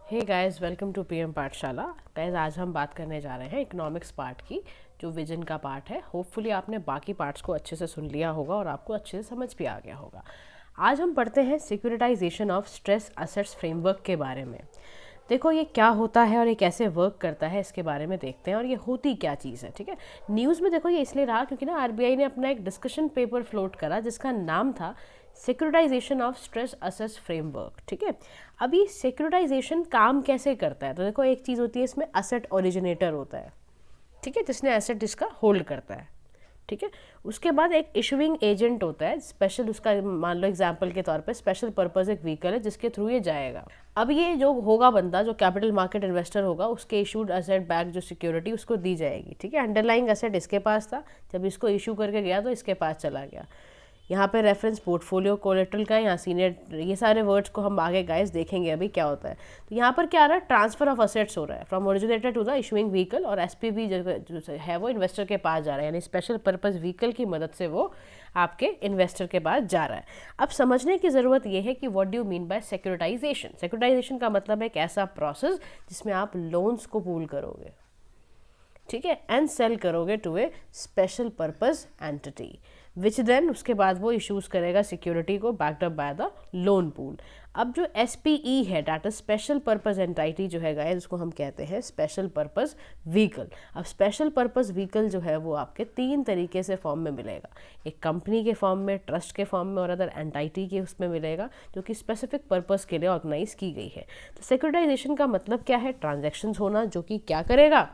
Hey guys, welcome to PM Pathshala. Guys, आज हम बात करने जा रहे हैं इकोनॉमिक्स पार्ट की, जो विजन का पार्ट है। होपफुली आपने बाकी पार्ट्स को अच्छे से सुन लिया होगा और आपको अच्छे से समझ भी आ गया होगा। आज हम पढ़ते हैं securitisation of stress assets framework के बारे में। देखो, ये क्या होता है और ये कैसे वर्क करता है, इसके बारे में देखते हैं और ये होती क्या चीज़ है। ठीक है, न्यूज़ में देखो ये इसलिए रहा क्योंकि ना आरबीआई ने अपना एक डिस्कशन पेपर फ्लोट करा जिसका नाम था securitisation of stress assets framework. ठीक है, अभी सिक्योरिटाइजेशन काम कैसे करता है, तो देखो एक चीज़ होती है इसमें, असेट ओरिजिनेटर होता है। ठीक है, जिसने एसेट इसका होल्ड करता है। ठीक है, उसके बाद एक इशुइंग एजेंट होता है स्पेशल, उसका मान लो एग्जांपल के तौर पे स्पेशल पर्पस एक व्हीकल है जिसके थ्रू ये जाएगा। अब ये जो होगा बंदा, जो कैपिटल मार्केट इन्वेस्टर होगा, उसके इशूड एसेट बैक जो सिक्योरिटी उसको दी जाएगी। ठीक है, अंडरलाइंग एसेट इसके पास था, जब इसको इशू करके गया तो इसके पास चला गया। यहाँ पे रेफरेंस पोर्टफोलियो कोलेट्रल का, यहाँ सीनियर, ये सारे वर्ड्स को हम आगे गाइस देखेंगे अभी क्या होता है। तो यहाँ पर क्या आ रहा है, ट्रांसफर ऑफ असेट्स हो रहा है from originator to the issuing vehicle, और एसपीवी जो है वो इन्वेस्टर के पास जा रहा है, यानी स्पेशल पर्पस व्हीकल की मदद से वो आपके इन्वेस्टर के पास जा रहा है। अब समझने की ज़रूरत यह है कि what do you mean by securitisation. Securitisation का मतलब है एक ऐसा प्रोसेस जिसमें आप लोन्स को पूल करोगे, ठीक है, एंड सेल करोगे to a special purpose entity, which then उसके बाद वो इशूज़ करेगा सिक्योरिटी को backed up by the loan pool. अब जो एसपीई है, डाटा स्पेशल पर्पस एंटिटी जो है गाइस, उसको हम कहते हैं स्पेशल पर्पस व्हीकल। अब स्पेशल पर्पस व्हीकल जो है वो आपके तीन तरीके से फॉर्म में मिलेगा, एक कंपनी के फॉर्म में, ट्रस्ट के फॉर्म में, और अदर एंटिटी के उसमें मिलेगा, जो कि स्पेसिफिक पर्पस के लिए ऑर्गेनाइज की गई है। तो सिक्योरिटाइजेशन का मतलब क्या है, ट्रांजेक्शन्स होना, जो कि क्या करेगा,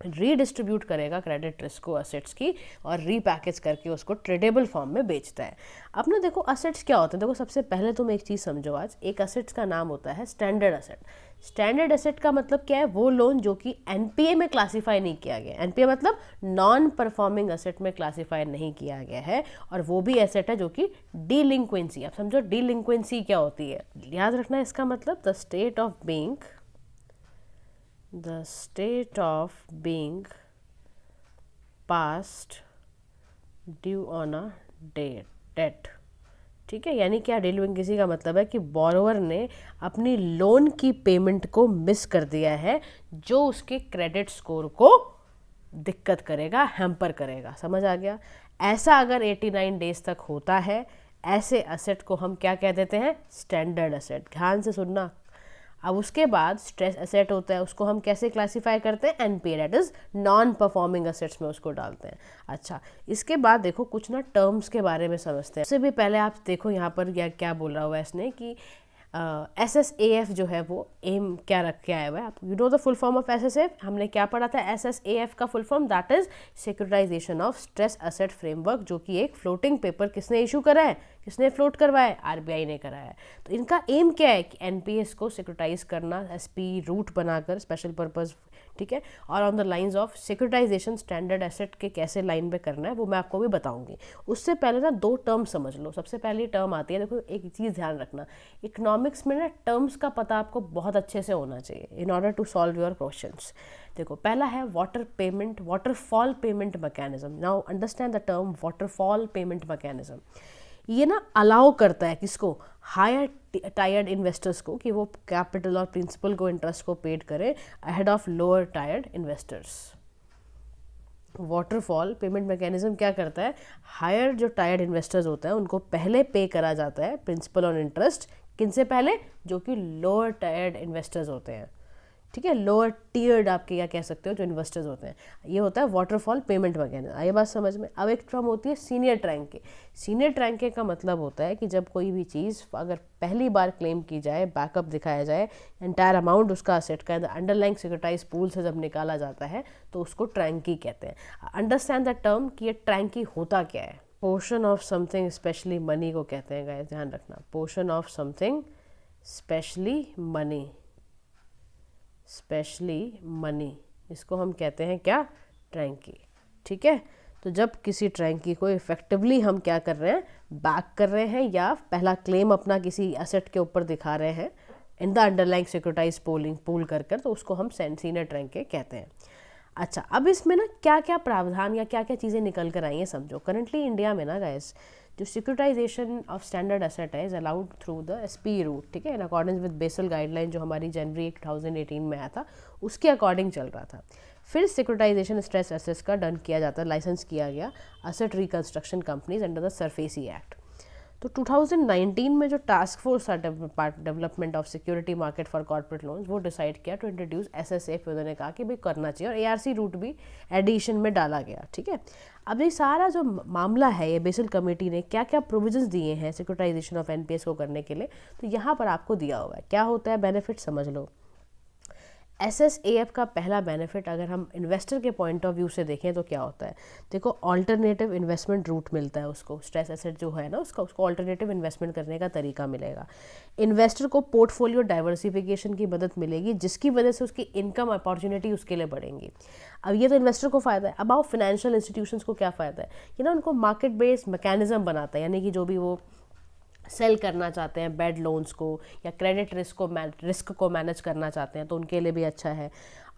रीडिस्ट्रीब्यूट करेगा क्रेडिट रिस्क को असेट्स की, और रीपैकेज करके उसको ट्रेडेबल फॉर्म में बेचता है। अब ना देखो असेट्स क्या होते हैं, देखो सबसे पहले तुम एक चीज़ समझो, आज एक असेट्स का नाम होता है स्टैंडर्ड असेट। स्टैंडर्ड असेट का मतलब क्या है, वो लोन जो कि एनपीए में क्लासीफाई नहीं किया गया। एनपीए मतलब नॉन परफॉर्मिंग असेट में क्लासीफाई नहीं किया गया है, और वो भी एसेट है जो कि डीलिंक्वेंसी। आप समझो डीलिंक्वेंसी क्या होती है, याद रखना इसका मतलब the state of being past due on a date. ठीक है, यानी क्या, डिलिंक्वेंसी का मतलब है कि बोरोवर ने अपनी लोन की पेमेंट को मिस कर दिया है, जो उसके क्रेडिट स्कोर को दिक्कत करेगा, हैम्पर करेगा। समझ आ गया? ऐसा अगर 89 डेज तक होता है, ऐसे असेट को हम क्या कह देते हैं, स्टैंडर्ड असेट। ध्यान से सुनना। अब उसके बाद स्ट्रेस एसेट होता है, उसको हम कैसे क्लासीफाई करते हैं, NPA, that is non performing assets में उसको डालते हैं। अच्छा, इसके बाद देखो कुछ ना टर्म्स के बारे में समझते हैं। उससे भी पहले आप देखो यहाँ पर क्या बोल रहा हुआ है इसने कि SSAF जो है वो एम क्या रख के आया हुआ है। आप you know the full form of SSAF, हमने क्या पढ़ा था, SSAF का full form that is securitisation of stress asset framework, जो कि एक फ्लोटिंग पेपर किसने इशू करा है, किसने फ्लोट करवाया है, आरबीआई ने कराया है। तो इनका एम क्या है कि एनपीएस को सिक्योरिटाइज करना, एसपी रूट बनाकर स्पेशल पर्पज, ठीक है, और on the lines of securitisation standard asset के कैसे लाइन पे करना है वो मैं आपको भी बताऊंगी। उससे पहले ना दो टर्म समझ लो। सबसे पहली टर्म आती है, देखो एक चीज़ ध्यान रखना, इकोनॉमिक्स में ना टर्म्स का पता आपको बहुत अच्छे से होना चाहिए in order to solve your questions. देखो पहला है waterfall payment mechanism. Now understand the term waterfall payment mechanism. ये ना अलाउ करता है किसको, हायर टायर्ड इन्वेस्टर्स को, कि वो कैपिटल और प्रिंसिपल को, इंटरेस्ट को पेड करे ahead of lower tired investors. Waterfall payment mechanism क्या करता है, हायर जो टायर्ड इन्वेस्टर्स होते हैं उनको पहले पे करा जाता है प्रिंसिपल और इंटरेस्ट, किनसे पहले, जो कि लोअर टायर्ड इन्वेस्टर्स होते हैं। ठीक है, लोअर टीयर्ड आपके या कह सकते हो जो इन्वेस्टर्स होते हैं, ये होता है वाटरफॉल पेमेंट मैकेनिज्म। ये बात समझ में। अब एक टर्म होती है सीनियर ट्रैंके। सीनियर ट्रैंके का मतलब होता है कि जब कोई भी चीज़ अगर पहली बार क्लेम की जाए, बैकअप दिखाया जाए, एंटायर अमाउंट उसका असेट का अंडरलाइंग सिक्योरिटाइज पूल से जब निकाला जाता है तो उसको ट्रैंकी कहते हैं। अंडरस्टैंड द टर्म कि ये ट्रैंकी होता क्या है। Portion of something specially money को कहते हैं गाइस, ध्यान रखना, portion of something specially money, इसको हम कहते हैं क्या, ट्रैंकी। ठीक है, तो जब किसी ट्रैंकी को इफेक्टिवली हम क्या कर रहे हैं, बैक कर रहे हैं, या पहला क्लेम अपना किसी एसेट के ऊपर दिखा रहे हैं in the underlying securitise pool कर, तो उसको हम सीनियर ट्रैंके कहते हैं। अच्छा, अब इसमें ना क्या क्या प्रावधान या क्या क्या चीज़ें निकल कर आई हैं समझो। करंटली इंडिया में ना गाइस जो सिक्योरिटाइजेशन ऑफ स्टैंडर्ड एसेट है is allowed through the SP route, ठीक है, in accordance with Basel guideline जो हमारी जनवरी 2018 में आया था उसके अकॉर्डिंग चल रहा था। फिर सिक्योरिटाइजेशन स्ट्रेस एसेट्स का डन किया जाता, लाइसेंस किया गया asset reconstruction companies under the SARFAESI act. तो 2019 में जो टास्क फोर्स था development of security market for corporate loans, वो डिसाइड किया टू इंट्रोड्यूस एसएसएफ। उन्होंने कहा कि भाई करना चाहिए, और एआरसी रूट भी एडिशन में डाला गया, ठीक है। अब ये सारा जो मामला है, ये बेसल कमेटी ने क्या क्या प्रोविजंस दिए हैं सिक्योरिटाइजेशन ऑफ एनपीएस को करने के लिए, तो यहाँ पर आपको दिया हुआ है। क्या होता है बेनिफिट, समझ लो। एसएसएएफ का पहला बेनिफिट अगर हम इन्वेस्टर के पॉइंट ऑफ व्यू से देखें तो क्या होता है, देखो ऑल्टरनेटिव इन्वेस्टमेंट रूट मिलता है उसको, स्ट्रेस एसेट जो है ना उसको ऑल्टरनेटिव इन्वेस्टमेंट करने का तरीका मिलेगा। इन्वेस्टर को पोर्टफोलियो डाइवर्सिफिकेशन की मदद मिलेगी, जिसकी वजह से उसकी इनकम अपॉर्चुनिटी उसके लिए बढ़ेंगी। अब ये तो इन्वेस्टर को फ़ायदा है। अब आओ फाइनेंशियल इंस्टीट्यूशंस को क्या फ़ायदा है कि ना उनको मार्केट बेस्ड मैकेनिज्म बनाता है, यानी कि जो भी वो सेल करना चाहते हैं बैड लोन्स को या क्रेडिट रिस्क को मैनेज करना चाहते हैं तो उनके लिए भी अच्छा है।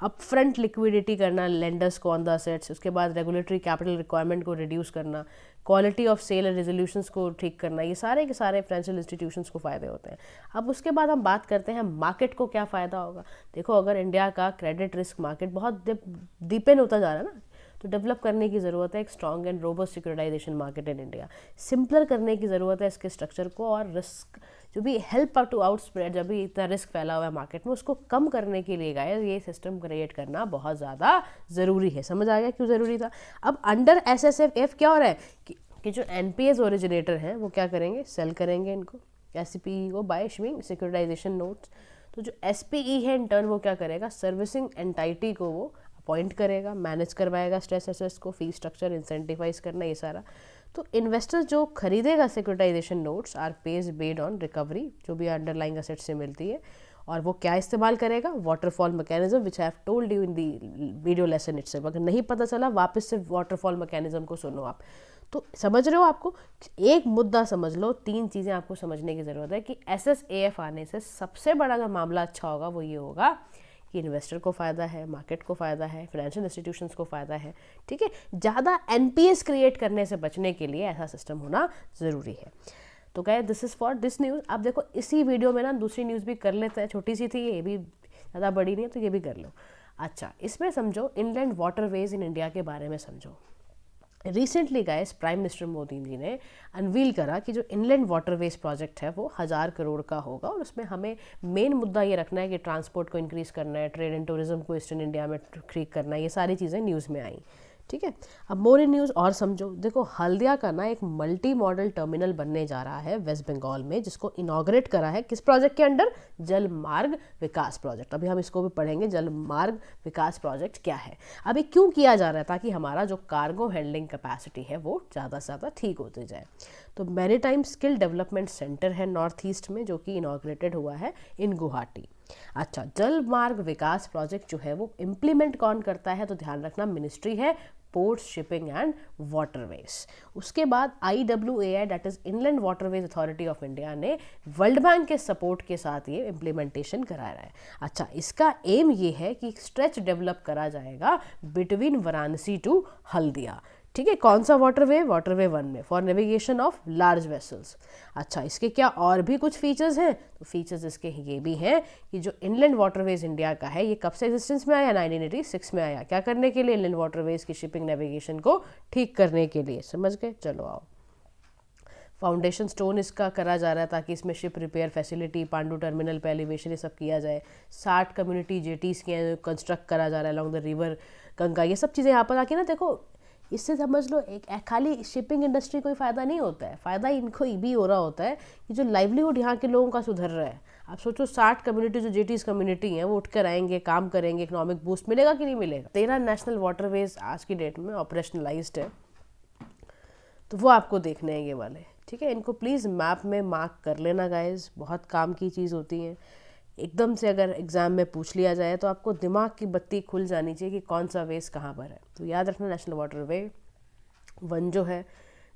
अप फ्रंट लिक्विडिटी करना लेंडर्स को ऑन द असेट्स, उसके बाद रेगुलेटरी कैपिटल रिक्वायरमेंट को रिड्यूस करना, quality of sale and resolutions को ठीक करना, ये सारे के सारे फाइनेंशियल इंस्टीट्यूशंस को फ़ायदे होते हैं। अब उसके बाद हम बात करते हैं मार्केट को क्या फ़ायदा होगा। देखो अगर इंडिया का क्रेडिट रिस्क मार्केट बहुत डीपेन होता जा रहा है ना, तो डेवलप करने की ज़रूरत है एक strong and robust securitisation market in India. Simpler करने की ज़रूरत है इसके स्ट्रक्चर को, और रिस्क जो भी हेल्प टू आउट स्प्रेड, जब भी इतना रिस्क फैला हुआ है मार्केट में, उसको कम करने के लिए गाइस ये सिस्टम क्रिएट करना बहुत ज़्यादा ज़रूरी है। समझ आ गया क्यों ज़रूरी था। अब अंडर एसएसएफ क्या हो रहा है कि जो एनपीएस ओरिजिनेटर हैं वो क्या करेंगे, सेल करेंगे इनको एसपीई को बाय इशूइंग सिक्योरिटाइजेशन नोट्स। तो जो एसपीई है इन टर्न वो क्या करेगा, सर्विसिंग एंटाइटी को वो अपॉइंट करेगा, मैनेज करवाएगा स्ट्रेस एसेट्स को, फी स्ट्रक्चर इंसेंटिवाइज करना, ये सारा। तो इन्वेस्टर जो खरीदेगा securitisation notes are pays based on recovery जो भी अंडरलाइंग एसेट से मिलती है, और वो क्या इस्तेमाल करेगा, waterfall mechanism which I have told you in the video lesson itself. अगर नहीं पता चला वापस से वाटरफॉल मैकेनिज्म को सुनो आप। तो समझ रहे हो, आपको एक मुद्दा समझ लो, 3 चीज़ें आपको समझने की ज़रूरत है कि एसएसएएफ आने से सबसे बड़ा अगर मामला अच्छा होगा वो ये होगा कि इन्वेस्टर को फ़ायदा है, मार्केट को फ़ायदा है, फाइनेंशियल इंस्टीट्यूशंस को फ़ायदा है, ठीक है। ज़्यादा एनपीएस क्रिएट करने से बचने के लिए ऐसा सिस्टम होना ज़रूरी है। तो क्या this is for this news. आप देखो इसी वीडियो में ना दूसरी न्यूज़ भी कर लेते हैं, छोटी सी थी, ये भी ज़्यादा बड़ी नहीं है तो ये भी कर लो। अच्छा, इसमें समझो इनलैंड वाटरवेज इन इंडिया के बारे में समझो। Recently guys prime minister Modi ji ने अनवील करा कि जो इनलैंड वाटरवेज प्रोजेक्ट है वो 1000 करोड़ का होगा, और उसमें हमें मेन मुद्दा ये रखना है कि ट्रांसपोर्ट को इंक्रीज़ करना है, ट्रेड एंड टूरिज्म को ईस्टर्न इंडिया में ठीक करना है, ये सारी चीज़ें न्यूज़ में आई, ठीक है। अब मोर इन न्यूज़ और समझो, देखो हल्दिया का ना एक मल्टी मॉडल टर्मिनल बनने जा रहा है वेस्ट बंगाल में, जिसको इनॉग्रेट करा है किस प्रोजेक्ट के अंडर, जल मार्ग विकास प्रोजेक्ट। अभी हम इसको भी पढ़ेंगे, जल मार्ग विकास प्रोजेक्ट क्या है, अभी क्यों किया जा रहा है, ताकि हमारा जो कार्गो हैंडलिंग कैपेसिटी है वो ज़्यादा से ज़्यादा ठीक होती जाए। तो मैरीटाइम स्किल डेवलपमेंट सेंटर है नॉर्थ ईस्ट में जो कि इनॉग्रेटेड हुआ है इन गुवाहाटी। अच्छा, जल मार्ग विकास प्रोजेक्ट जो है वो इम्प्लीमेंट कौन करता है, तो ध्यान रखना मिनिस्ट्री है पोर्ट्स, शिपिंग एंड वाटरवेज। उसके बाद IWAI that is inland waterways authority of India ने वर्ल्ड बैंक के सपोर्ट के साथ ये इम्प्लीमेंटेशन करा रहा है। अच्छा, इसका एम ये है कि स्ट्रेच डेवलप करा जाएगा बिटवीन वाराणसी टू हल्दिया, ठीक है। कौन सा वाटरवे, वाटरवे 1 में for navigation of large vessels. अच्छा, इसके क्या और भी कुछ फीचर्स हैं, तो फीचर्स इसके ये भी हैं कि जो इनलैंड वाटरवेज इंडिया का है ये कब से एग्जिस्टेंस में आया, 1986 में आया। क्या करने के लिए, इनलैंड वाटरवेज की शिपिंग नेविगेशन को ठीक करने के लिए, समझ गए। चलो आओ, फाउंडेशन स्टोन इसका करा जा रहा है ताकि इसमें ship repair facility, Pandu terminal पे एलिवेशन ये सब किया जाए। 60 कम्युनिटी जेटीज़ के कंस्ट्रक्ट करा जा रहा है अलॉन्ग द रिवर गंगा। ये सब चीज़ें यहाँ पर आके ना देखो, इससे समझ लो एक खाली शिपिंग इंडस्ट्री कोई फ़ायदा नहीं होता है, फ़ायदा इनको भी हो रहा होता है कि जो लाइवलीहुड यहाँ के लोगों का सुधर रहा है। आप सोचो 60 कम्युनिटी जो जेटीज़ कम्युनिटी हैं वो उठ कर आएंगे, काम करेंगे, इकोनॉमिक बूस्ट मिलेगा कि नहीं मिलेगा। 13 नेशनल वाटरवेज आज की डेट में ऑपरेशनलाइज्ड है, तो वो आपको देखने हैं ये वाले, ठीक है। इनको प्लीज़ मैप में मार्क कर लेना गाइज, बहुत काम की चीज़ होती है। एकदम से अगर एग्ज़ाम में पूछ लिया जाए तो आपको दिमाग की बत्ती खुल जानी चाहिए कि कौन सा वेज कहाँ पर है। तो याद रखना, नेशनल वाटरवे 1 जो है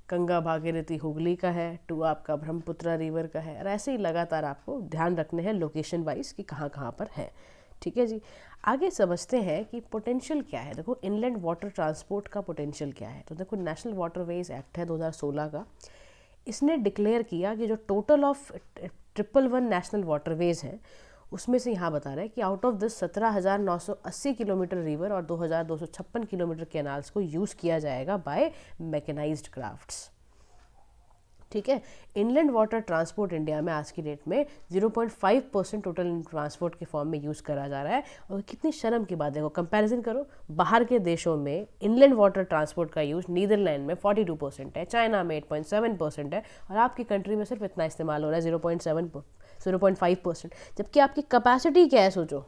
गंगा भागीरथी हुगली का है, 2 आपका ब्रह्मपुत्र रिवर का है, और ऐसे ही लगातार आपको ध्यान रखने हैं लोकेशन वाइज कि कहाँ कहाँ पर है, ठीक है जी। आगे समझते हैं कि पोटेंशियल क्या है। देखो इनलैंड वाटर ट्रांसपोर्ट का पोटेंशियल क्या है, तो देखो नेशनल वाटरवेज एक्ट है 2016 का, इसने डिक्लेयर किया कि जो टोटल ऑफ 111 नेशनल वाटरवेज हैं उसमें से यहाँ बता रहे हैं कि out of this 17,980 kilometre river और 2,256 किलोमीटर कैनाल्स को यूज़ किया जाएगा बाय मैकेनाइज्ड क्राफ्ट्स। ठीक है, इनलैंड वाटर ट्रांसपोर्ट इंडिया में आज की डेट में 0.5% टोटल ट्रांसपोर्ट के फॉर्म में यूज़ करा जा रहा है। और कितनी शर्म की बात है, वो कंपैरिजन करो, बाहर के देशों में इनलैंड वाटर ट्रांसपोर्ट का यूज़ नीदरलैंड में 42% है, चाइना में 8.7% है, और आपकी कंट्री में सिर्फ इतना इस्तेमाल हो रहा है 0.5%। जबकि आपकी कैपेसिटी क्या है सोचो,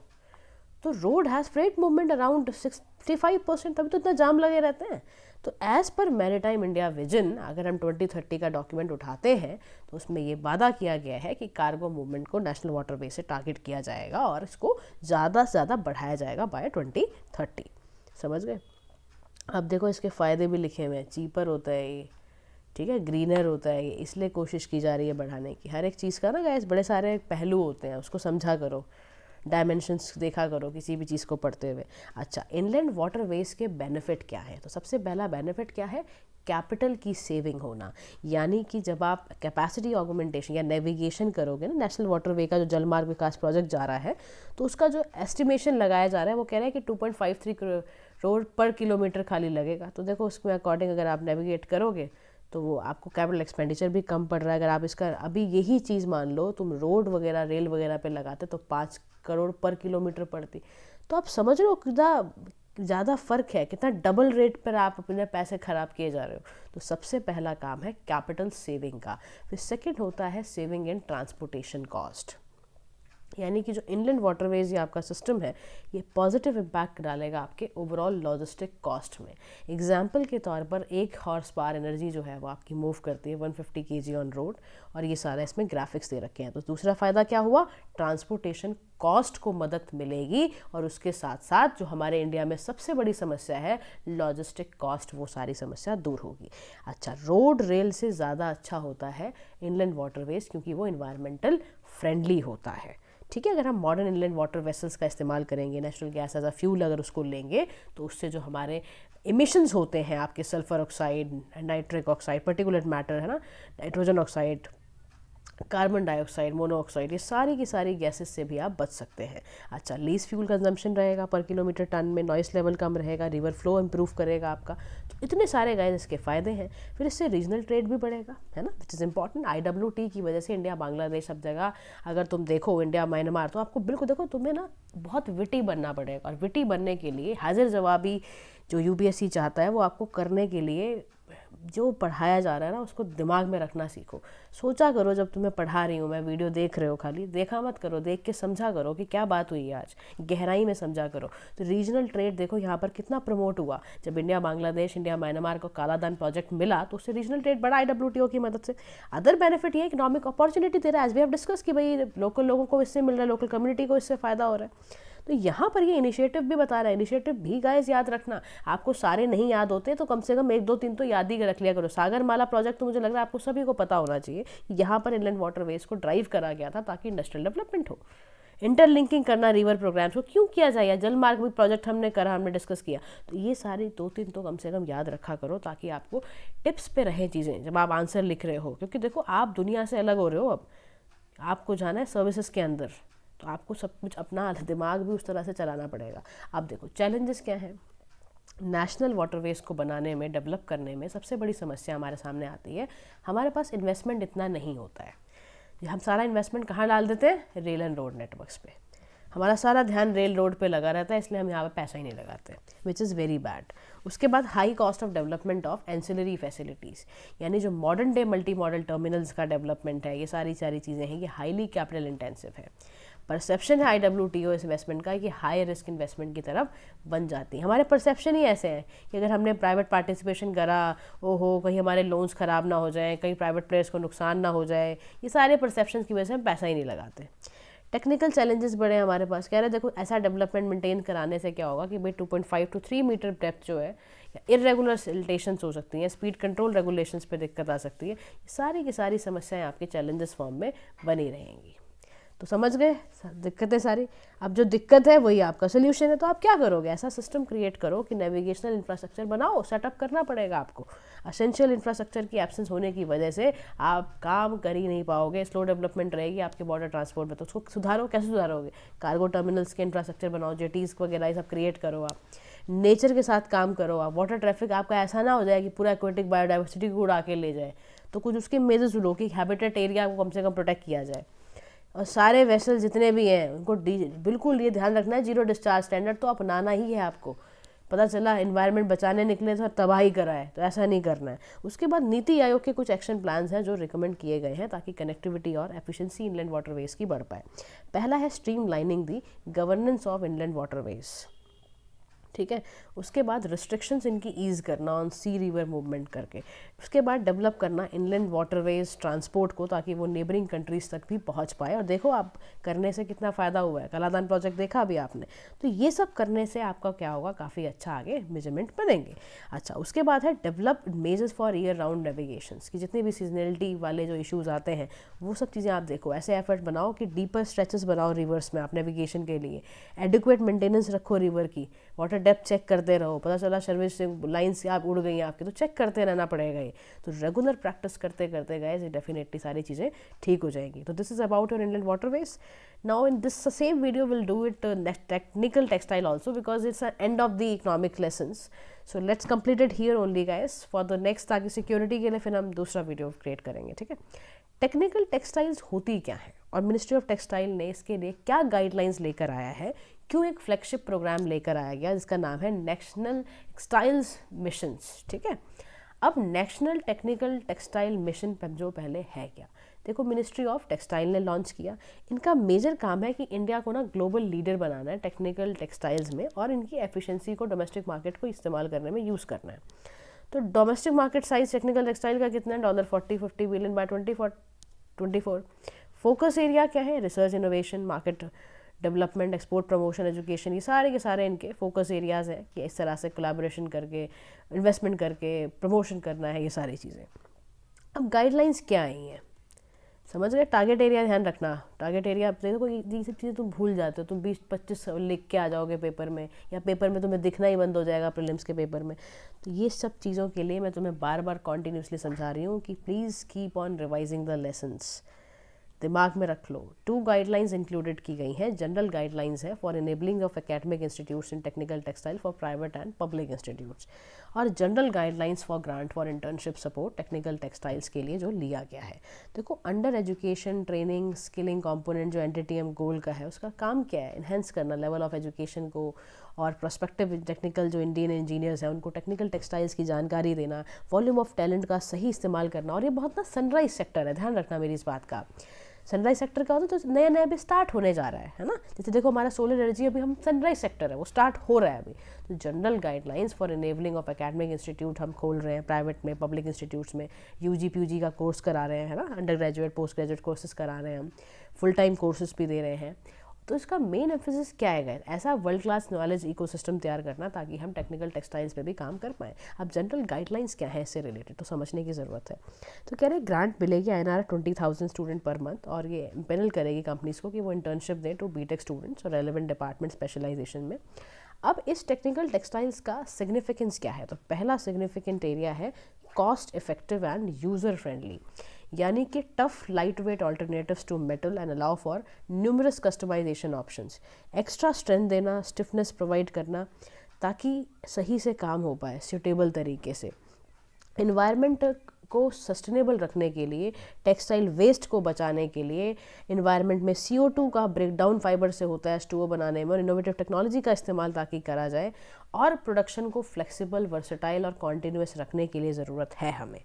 तो road has freight movement around 65%, तभी तो इतना जाम लगे रहते हैं। तो as per maritime India vision अगर हम 2030 का डॉक्यूमेंट उठाते हैं तो उसमें ये वादा किया गया है कि कार्गो मूवमेंट को नेशनल वाटरवे से टारगेट किया जाएगा और इसको ज़्यादा से ज़्यादा बढ़ाया जाएगा बाय 2030। समझ गए? अब देखो इसके फ़ायदे भी लिखे हुए हैं, चीपर होता है ये, ठीक है, ग्रीनर होता है ये, इसलिए कोशिश की जा रही है बढ़ाने की। हर एक चीज़ का ना गाइस बड़े सारे पहलू होते हैं, उसको समझा करो, डायमेंशंस देखा करो किसी भी चीज़ को पढ़ते हुए। अच्छा, इनलैंड वाटरवेज के बेनिफिट क्या है? तो सबसे पहला बेनिफिट क्या है? कैपिटल की सेविंग होना। यानी कि जब आप कैपेसिटी ऑगमेंटेशन या नेविगेशन करोगे ना, नेशनल वाटरवे का जो जलमार्ग विकास प्रोजेक्ट जा रहा है, तो उसका जो एस्टिमेशन लगाया जा रहा है वो कह रहा है कि 2.53 करोड़ पर किलोमीटर खाली लगेगा। तो देखो उसमें अकॉर्डिंग अगर आप नेविगेट करोगे तो वो आपको कैपिटल एक्सपेंडिचर भी कम पड़ रहा है। अगर आप इसका अभी यही चीज़ मान लो तुम रोड वगैरह रेल वगैरह पे लगाते तो 5 करोड़ पर किलोमीटर पड़ती। तो आप समझ रहे हो कितना ज़्यादा फ़र्क है, कितना डबल रेट पर आप अपने पैसे ख़राब किए जा रहे हो। तो सबसे पहला काम है कैपिटल सेविंग का। फिर सेकंड होता है सेविंग इन ट्रांसपोर्टेशन कॉस्ट, यानी कि जो इनलैंड वाटरवेज या आपका सिस्टम है ये पॉजिटिव इम्पैक्ट डालेगा आपके ओवरऑल लॉजिस्टिक कॉस्ट में। एग्जाम्पल के तौर पर 1 हॉर्स पावर एनर्जी जो है वो आपकी मूव करती है 150 kg ऑन रोड, और ये सारा इसमें ग्राफिक्स दे रखे हैं। तो दूसरा फ़ायदा क्या हुआ? ट्रांसपोर्टेशन कॉस्ट को मदद मिलेगी, और उसके साथ साथ जो हमारे इंडिया में सबसे बड़ी समस्या है लॉजिस्टिक कॉस्ट, वो सारी समस्या दूर होगी। अच्छा, रोड रेल से ज़्यादा अच्छा होता है इनलैंड वाटरवेज क्योंकि वो इन्वायरमेंटल फ्रेंडली होता है। ठीक है, अगर हम मॉडर्न इनलैंड वाटर वेसल्स का इस्तेमाल करेंगे, natural gas as a fuel अगर उसको लेंगे, तो उससे जो हमारे इमिशंस होते हैं आपके sulphur oxide, nitric oxide, particulate matter है ना, nitrogen oxide, carbon dioxide, monoxide, ये सारी की सारी गैसेस से भी आप बच सकते हैं। अच्छा, लीस फ्यूल कंजम्पशन रहेगा पर किलोमीटर टन में, नॉइस लेवल कम रहेगा, रिवर फ्लो इंप्रूव करेगा आपका। तो इतने सारे गाइस इसके फ़ायदे हैं। फिर इससे रीजनल ट्रेड भी बढ़ेगा, है ना, विच इज़ इंपॉर्टेंट। IWT की वजह से इंडिया बांग्लादेश सब जगह अगर तुम देखो, इंडिया म्यांमार, तो आपको बिल्कुल देखो तुम्हें ना बहुत विटी बनना पड़ेगा, और विटी बनने के लिए हाजिर जवाबी जो UPSC चाहता है वो आपको करने के लिए जो पढ़ाया जा रहा है ना उसको दिमाग में रखना सीखो। सोचा करो जब तुम्हें पढ़ा रही हूँ मैं, वीडियो देख रहे हो खाली देखा मत करो, देख के समझा करो कि क्या बात हुई है आज, गहराई में समझा करो। तो रीजनल ट्रेड देखो यहाँ पर कितना प्रमोट हुआ। जब इंडिया बांग्लादेश, इंडिया म्यांमार को कालादान प्रोजेक्ट मिला तो उससे रीजनल ट्रेड बढ़ा IWTO की मदद से। अदर बेनिफिट ये इकोनॉमिक अपॉर्चुनिटी दे रहा है, एज वी हैव डिस्कस कि भाई लोकल लोगों को इससे मिल रहा है, लोकल कम्युनिटी को इससे फ़ायदा हो रहा है। तो यहाँ पर ये इनिशिएटिव भी बता रहा है। इनिशिएटिव भी गाइस याद रखना, आपको सारे नहीं याद होते तो कम से कम 1 2 3 तो याद ही रख लिया करो। सागरमाला प्रोजेक्ट तो मुझे लग रहा है आपको सभी को पता होना चाहिए। यहाँ पर इनलैंड वाटरवेज को ड्राइव करा गया था ताकि इंडस्ट्रियल डेवलपमेंट हो, इंटरलिंकिंग करना रिवर प्रोग्राम्स को क्यों किया जाए, जलमार्ग भी प्रोजेक्ट हमने करा, हमने डिस्कस किया। तो ये सारी 2 3 तो कम से कम याद रखा करो ताकि आपको टिप्स पे रहें चीज़ें जब आप आंसर लिख रहे हो। क्योंकि देखो आप दुनिया से अलग हो रहे हो, अब आपको जाना है सर्विसेज के अंदर, तो आपको सब कुछ अपना दिमाग भी उस तरह से चलाना पड़ेगा। अब देखो चैलेंजेस क्या हैं। नेशनल वाटरवेज को बनाने में, डेवलप करने में सबसे बड़ी समस्या हमारे सामने आती है, हमारे पास इन्वेस्टमेंट इतना नहीं होता है। हम सारा इन्वेस्टमेंट कहाँ डाल देते हैं? रेल एंड रोड नेटवर्क्स पे। हमारा सारा ध्यान रेल रोड पे लगा रहता है, इसलिए हम यहाँ पे पैसा ही नहीं लगाते, विच इज़ वेरी बैड। उसके बाद high cost of development of ancillary facilities, यानी जो modern day multi modal terminals का डेवलपमेंट है, ये सारी चीज़ें हैं, ये हाईली कैपिटल इंटेंसिव है। परसेप्शन है IWTO इन्वेस्टमेंट का कि हाई रिस्क इन्वेस्टमेंट की तरफ बन जाती है। हमारे परसेप्शन ही ऐसे हैं कि अगर हमने प्राइवेट पार्टिसिपेशन करा, ओहो कहीं हमारे लोन्स ख़राब ना हो जाए, कहीं प्राइवेट प्लेयर्स को नुकसान ना हो जाए, ये सारे परसेप्शन की वजह से हम पैसा ही नहीं लगाते। टेक्निकल चैलेंजेस बड़े हैं हमारे पास। कह रहे देखो ऐसा डेवलपमेंट मेंटेन कराने से क्या होगा कि भाई 2.5 to 3 मीटर डेप्थ जो है, इरेगुलर सिल्टेशंस हो सकती हैं, स्पीड कंट्रोल रेगुलेशंस पे दिक्कत आ सकती है। सारी की सारी समस्याएं आपके चैलेंजेस फॉर्म में बनी रहेंगी। तो समझ गए दिक्कतें सारी। अब जो दिक्कत है वही आपका सोल्यूशन है। तो आप क्या करोगे, ऐसा सिस्टम क्रिएट करो कि नेविगेशनल इंफ्रास्ट्रक्चर बनाओ, सेटअप करना पड़ेगा आपको। असेंशियल इंफ्रास्ट्रक्चर की एब्सेंस होने की वजह से आप काम कर ही नहीं पाओगे, स्लो डेवलपमेंट रहेगी आपके बॉर्डर ट्रांसपोर्ट में। तो उसको सुधारो, कैसे सुधारोगे, कार्गो टर्मिनल्स के इंफ्रास्ट्रक्चर बनाओ, जेटीज़ वगैरह ये सब क्रिएट करो आप, नेचर के साथ काम करो आप। वाटर ट्रैफिक आपका ऐसा ना हो जाए कि पूरा एक्वेटिक बायोडाइवर्सिटी को उड़ा के ले जाए, तो कुछ उसके मेजर्स लो कि हैबिटेट एरिया को कम से कम प्रोटेक्ट किया जाए। और सारे वेसल जितने भी हैं उनको बिल्कुल ये ध्यान रखना है, जीरो डिस्चार्ज स्टैंडर्ड तो अपनाना ही है आपको। पता चला एनवायरनमेंट बचाने निकले तो तबाही कराए, तो ऐसा नहीं करना है। उसके बाद नीति आयोग के कुछ एक्शन प्लान्स हैं जो रिकमेंड किए गए हैं ताकि कनेक्टिविटी और एफिशिएंसी इनलैंड वाटरवेज की बढ़ पाए। पहला है stream lining the governance of inland waterways, ठीक है। उसके बाद रिस्ट्रिक्शंस इनकी ईज़ करना ऑन सी रिवर मूवमेंट करके। उसके बाद डेवलप करना इनलैंड वाटरवेज ट्रांसपोर्ट को ताकि वो नेबरिंग कंट्रीज़ तक भी पहुंच पाए। और देखो आप करने से कितना फ़ायदा हुआ है, कलादान प्रोजेक्ट देखा अभी आपने। तो ये सब करने से आपका क्या होगा, काफ़ी अच्छा आगे मेजरमेंट बनेंगे। अच्छा, उसके बाद है develop measures for year round navigations की जितनी भी सीजनलिटी वाले जो इशूज़ आते हैं वो सब चीज़ें आप देखो। ऐसे एफर्ट बनाओ कि डीपर स्ट्रेचेस बनाओ रिवर्स में आप नेविगेशन के लिए, एडिक्वेट मेंटेनेंस रखो रिवर की, वाटर डेप्थ चेक करते रहो। पता चला सर्विस लाइन से आप उड़ गई आपकी, तो चेक करते रहना पड़ेगा ये। तो रेगुलर प्रैक्टिस करते करते गए डेफिनेटली सारी चीज़ें ठीक हो जाएंगी। तो this is about your inland waterways. Now in this same video will do it technical textile also because it's end of the economic lessons. So let's complete it here only guys for the next, ताकि security के लिए फिर हम दूसरा video create करेंगे, ठीक है। Technical textiles होती क्या है और मिनिस्ट्री ऑफ टेक्सटाइल ने इसके लिए क्या गाइडलाइंस लेकर आया है, क्यों एक फ्लैगशिप प्रोग्राम लेकर आया गया जिसका नाम है नेशनल टेक्सटाइल्स मिशंस, ठीक है। अब नेशनल टेक्निकल टेक्सटाइल मिशन जो पहले है क्या, देखो मिनिस्ट्री ऑफ टेक्सटाइल ने लॉन्च किया। इनका मेजर काम है कि इंडिया को ना ग्लोबल लीडर बनाना है टेक्निकल टेक्सटाइल्स में और इनकी एफिशिएंसी को डोमेस्टिक मार्केट को इस्तेमाल करने में यूज़ करना है। तो domestic market size technical textile का कितना है, $40-50 बिलियन बाय 2024। फोकस एरिया क्या है, research innovation, market development, export promotion, education, ये सारे के सारे इनके फोकस एरियाज़ हैं कि इस तरह से कोलैबोरेशन करके, इन्वेस्टमेंट करके प्रमोशन करना है, ये सारी चीज़ें। अब गाइडलाइंस क्या आई हैं, समझ गए। टारगेट एरिया ध्यान रखना, टारगेट एरिया देखो ये सब चीज़ें तुम भूल जाते हो, तुम 20-25 लिख के आ जाओगे पेपर में, या पेपर में तुम्हें दिखना ही बंद हो जाएगा प्रीलिम्स के पेपर में। तो ये सब चीज़ों के लिए मैं तुम्हें बार बार कॉन्टीन्यूसली समझा रही हूँ कि please keep on revising the lessons, दिमाग में रख लो। 2 गाइडलाइंस इंक्लूडेड की गई हैं। जनरल गाइडलाइंस है for enabling of academic institutes in technical textile for private and public institutes, और general guidelines for grant for internship support technical textiles के लिए जो लिया गया है। देखो under education training skilling component जो NTTM गोल का है, उसका काम क्या है, इन्हेंस करना लेवल ऑफ एजुकेशन को, और प्रोस्पेक्टिव टेक्निकल जो इंडियन इंजीनियर्स हैं उनको टेक्निकल टेक्सटाइल्स की जानकारी देना, वॉल्यूम ऑफ टैलेंट का सही इस्तेमाल करना। और ये बहुत ना सनराइज सेक्टर है, ध्यान रखना मेरी इस बात का। सनराइज सेक्टर का होता है तो नया नया अभी स्टार्ट होने जा रहा है ना। जैसे देखो हमारा सोलर एनर्जी अभी हम सनराइज सेक्टर है, वो स्टार्ट हो रहा है अभी। तो general guidelines for enabling of academic institute हम खोल रहे हैं प्राइवेट में, पब्लिक इंस्टीट्यूट्स में। UG PG का कोर्स करा रहे हैं, है ना, under graduate post graduate courses करा रहे हैं हम, फुल टाइम कोर्सेज भी दे रहे हैं। तो इसका मेन एम्फेसिस क्या है, ऐसा वर्ल्ड क्लास नॉलेज इकोसिस्टम तैयार करना ताकि हम टेक्निकल टेक्सटाइल्स पे भी काम कर पाएँ। अब जनरल गाइडलाइंस क्या है इससे रिलेटेड तो समझने की ज़रूरत है। तो कह रहे ग्रांट मिलेगी INR 20,000 स्टूडेंट पर मंथ, और ये पैनल करेगी कंपनीज़ को कि वो इंटर्नशिप दें टू BTech स्टूडेंट्स और रेलिवेंट डिपार्टमेंट स्पेशलाइजेशन में। अब इस टेक्निकल टेक्सटाइल्स का सिग्निफिकेंस क्या है, तो पहला सिग्निफिकेंट एरिया है cost effective and user friendly, यानी कि tough light weight alternatives to metal and allow for numerous customisation options. Extra strength देना, स्टिफनेस प्रोवाइड करना ताकि सही से काम हो पाए सूटेबल तरीके से। इन्वायरमेंट को सस्टेनेबल रखने के लिए, टेक्सटाइल वेस्ट को बचाने के लिए, इन्वायरमेंट में CO2 का ब्रेकडाउन फाइबर से होता है स्टोव बनाने में, और इनोवेटिव टेक्नोलॉजी का इस्तेमाल ताकि करा जाए, और प्रोडक्शन को फ्लेक्सिबल वर्सेटाइल और कॉन्टीन्यूस रखने के लिए ज़रूरत है हमें।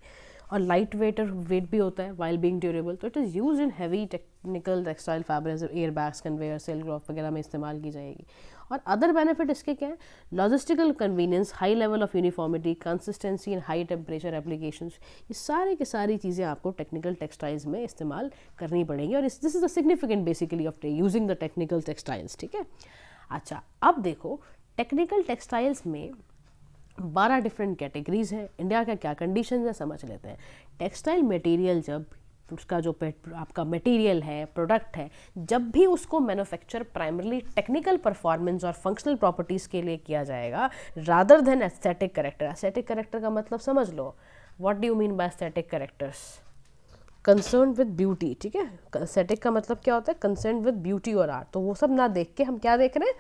और लाइट वेट और वेट भी होता है वाइल बीइंग ड्यूरेबल। तो it is use in heavy technical textile fabrics, air bags, conveyor, sail graph वगैरह में इस्तेमाल की जाएगी। और अदर बेनिफिट इसके क्या है, logistical convenience, high level of uniformity, consistency in high temperature applications, ये सारे की सारी चीज़ें आपको टेक्निकल टेक्सटाइल्स में इस्तेमाल करनी पड़ेंगी। और this is the significant basically of using the technical textiles, ठीक है। अच्छा, अब देखो टेक्निकल टेक्सटाइल्स में 12 डिफरेंट कैटेगरीज हैं। इंडिया का क्या कंडीशन है समझ लेते हैं। टेक्सटाइल मटेरियल जब उसका जो आपका मटेरियल है, प्रोडक्ट है, जब भी उसको मैन्युफैक्चर प्राइमरली टेक्निकल परफॉर्मेंस और फंक्शनल प्रॉपर्टीज़ के लिए किया जाएगा rather than aesthetic character. Aesthetic character का मतलब समझ लो, what do you mean by aesthetic characters? Concern with beauty, ठीक है। एस्थेटिक का मतलब क्या होता है? कंसर्न विद ब्यूटी और आर्ट। तो वो सब ना देख के हम क्या देख रहे हैं?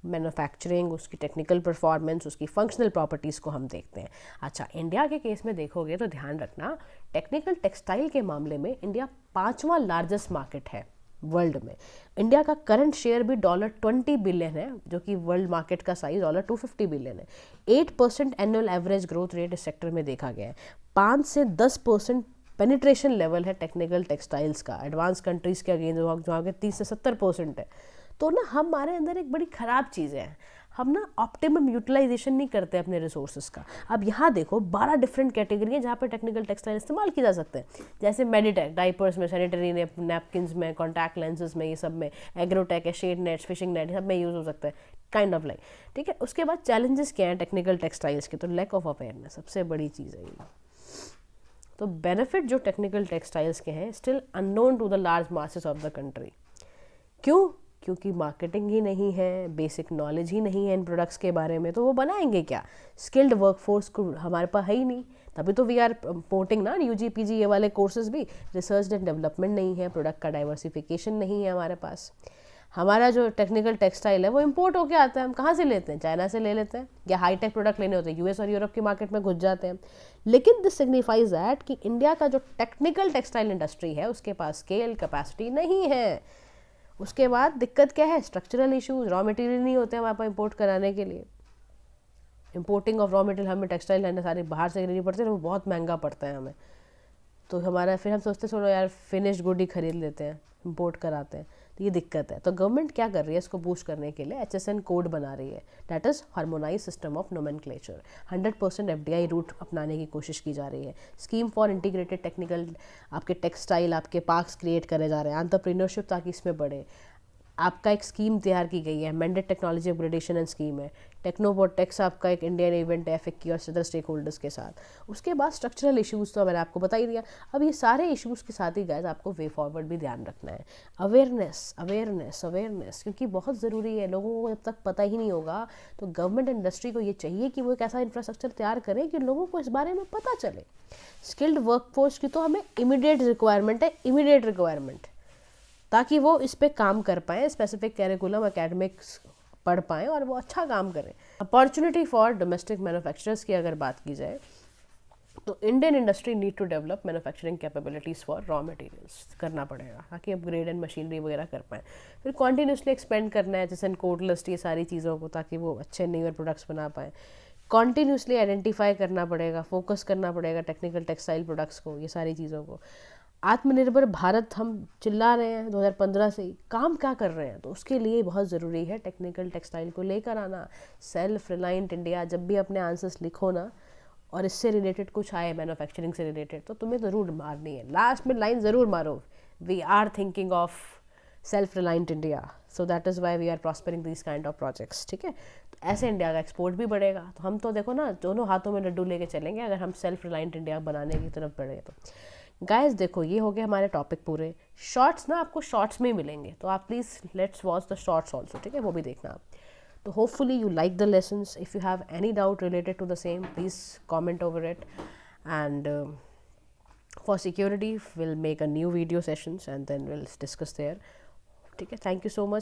मैन्युफैक्चरिंग, उसकी टेक्निकल परफॉर्मेंस, उसकी फंक्शनल प्रॉपर्टीज़ को हम देखते हैं। अच्छा, इंडिया के केस में देखोगे तो ध्यान रखना, टेक्निकल टेक्सटाइल के मामले में इंडिया 5वां लार्जेस्ट मार्केट है वर्ल्ड में। इंडिया का करंट शेयर भी $20 बिलियन है, जो कि वर्ल्ड मार्केट का साइज $250 बिलियन है। 8% एनुअल एवरेज ग्रोथ रेट इस सेक्टर में देखा गया है। 5 से 10% पेनिट्रेशन लेवल है टेक्निकल टेक्सटाइल्स का एडवांस कंट्रीज़ के अगेंस्ट, जो कि 30 से 70% है। तो ना हमारे अंदर एक बड़ी ख़राब चीज़ है, हम ना ऑप्टिमम यूटिलाइजेशन नहीं करते अपने रिसोर्सेज का। अब यहाँ देखो 12 डिफरेंट कैटेगरी हैं जहाँ पे टेक्निकल टेक्सटाइल इस्तेमाल किए जा सकते हैं, जैसे मेडिटेक डाइपर्स में, सैनिटरी नैपकिन्स में, कॉन्टैक्ट लेंसेज में, ये सब में, एग्रोटेक है, शेड नेट्स, फिशिंग नेट, सब में यूज़ हो सकता है, काइंड ऑफ लाइक, ठीक है। उसके बाद चैलेंजेस क्या हैं टेक्निकल टेक्सटाइल्स के? तो लैक ऑफ अवेयरनेस सबसे बड़ी चीज़ है ये। तो बेनिफिट जो टेक्निकल टेक्सटाइल्स के हैं still unknown to the large masses of the country. क्यों? क्योंकि मार्केटिंग ही नहीं है, बेसिक नॉलेज ही नहीं है इन प्रोडक्ट्स के बारे में, तो वो बनाएंगे क्या? स्किल्ड वर्कफोर्स को हमारे पास है ही नहीं, तभी तो वी आर पोर्टिंग ना यूजी पीजी ये वाले कोर्सेज भी। रिसर्च एंड डेवलपमेंट नहीं है, प्रोडक्ट का डाइवर्सिफिकेशन नहीं है हमारे पास। हमारा जो टेक्निकल टेक्सटाइल है वो इंपोर्ट होके आता है, हम कहाँ से लेते हैं? चाइना से ले लेते हैं, या हाईटेक प्रोडक्ट लेने होते हैं यूएस और यूरोप की मार्केट में घुस जाते हैं। लेकिन दिस सिग्निफाइज दैट कि इंडिया का जो टेक्निकल टेक्सटाइल इंडस्ट्री है उसके पास स्केल कैपेसिटी नहीं है। उसके बाद दिक्कत क्या है? स्ट्रक्चरल इशूज, रॉ मटेरियल नहीं होते हमारे पास इंपोर्ट कराने के लिए। इंपोर्टिंग ऑफ रॉ मटेरियल, हमें टेक्सटाइल लेना सारी बाहर से खरीदनी पड़ती है, वो बहुत महंगा पड़ता है हमें। तो हमारा फिर हम सोचते छोड़ो यार फिनिश्ड गुड ही खरीद लेते हैं, इंपोर्ट कराते हैं, तो ये दिक्कत है। तो गवर्नमेंट क्या कर रही है इसको बूस्ट करने के लिए? HSN कोड बना रही है, that is harmonise system of nomenclature. 100% FDI route अपनाने की कोशिश की जा रही है। स्कीम फॉर इंटीग्रेटेड टेक्निकल, आपके टेक्सटाइल, आपके पार्क्स क्रिएट करे जा रहे हैं, एंटरप्रेन्योरशिप ताकि इसमें बढ़े। आपका एक स्कीम तैयार की गई है, mandate technology upgradation and scheme है। टेक्नोबोटेक्स आपका एक इंडियन इवेंट है FICCI और अदर स्टेक होल्डर्स के साथ। उसके बाद स्ट्रक्चरल इश्यूज़ तो मैंने आपको बता ही दिया। अब ये सारे इश्यूज़ के साथ ही गाइस आपको वे फॉरवर्ड भी ध्यान रखना है। अवेयरनेस अवेयरनेस अवेयरनेस, क्योंकि बहुत ज़रूरी है। लोगों को जब तक पता ही नहीं होगा तो गवर्नमेंट इंडस्ट्री को ये चाहिए कि वो एक ऐसा इंफ्रास्ट्रक्चर तैयार करें कि लोगों को इस बारे में पता चले। स्किल्ड वर्कफोर्स की तो हमें इमीडिएट रिक्वायरमेंट है, इमीडिएट रिक्वायरमेंट, ताकि वो इस पे काम कर पाएँ, स्पेसिफिक कैरिकुलम एकेडमिक्स पढ़ पाएँ और वो अच्छा काम करें। अपॉर्चुनिटी फॉर डोमेस्टिक मैन्युफैक्चरर्स की अगर बात की जाए तो Indian industry need to develop manufacturing capabilities for raw materials करना पड़ेगा ताकि अपग्रेड एंड मशीनरी वगैरह कर पाएँ। फिर कॉन्टीन्यूसली एक्सपेंड करना है, जैसे कोड लिस्ट, ये सारी चीज़ों को, ताकि वो अच्छे न्यूअर प्रोडक्ट्स बना पाएँ। कॉन्टीन्यूसली आइडेंटिफाई करना पड़ेगा, फोकस करना पड़ेगा टेक्निकल टेक्सटाइल प्रोडक्ट्स को, ये सारी चीज़ों को। आत्मनिर्भर भारत हम चिल्ला रहे हैं 2015 से ही, काम क्या कर रहे हैं? तो उसके लिए बहुत ज़रूरी है टेक्निकल टेक्सटाइल को लेकर आना। सेल्फ रिलायंट इंडिया, जब भी अपने आंसर्स लिखो ना और इससे रिलेटेड कुछ आए, मैन्युफैक्चरिंग से रिलेटेड, तो तुम्हें ज़रूर मारनी है, लास्ट में लाइन ज़रूर मारो, we are thinking of self reliant India, so that is why we are prospering this kind of projects, ठीक है। तो ऐसे इंडिया का एक्सपोर्ट भी बढ़ेगा। तो हम तो देखो ना, दोनों हाथों में लड्डू लेके चलेंगे अगर हम सेल्फ रिलायंट इंडिया बनाने की तरफ बढ़े तो। गाइस देखो, ये हो गए हमारे टॉपिक पूरे। शॉर्ट्स ना आपको शॉर्ट्स में ही मिलेंगे, तो आप please let's watch the shorts also, ठीक है, वो भी देखना आप। तो hopefully you like the lessons. If you have any doubt related to the same, please comment over it, and for security will make a new video sessions and then will discuss there, ठीक है। Thank you so much.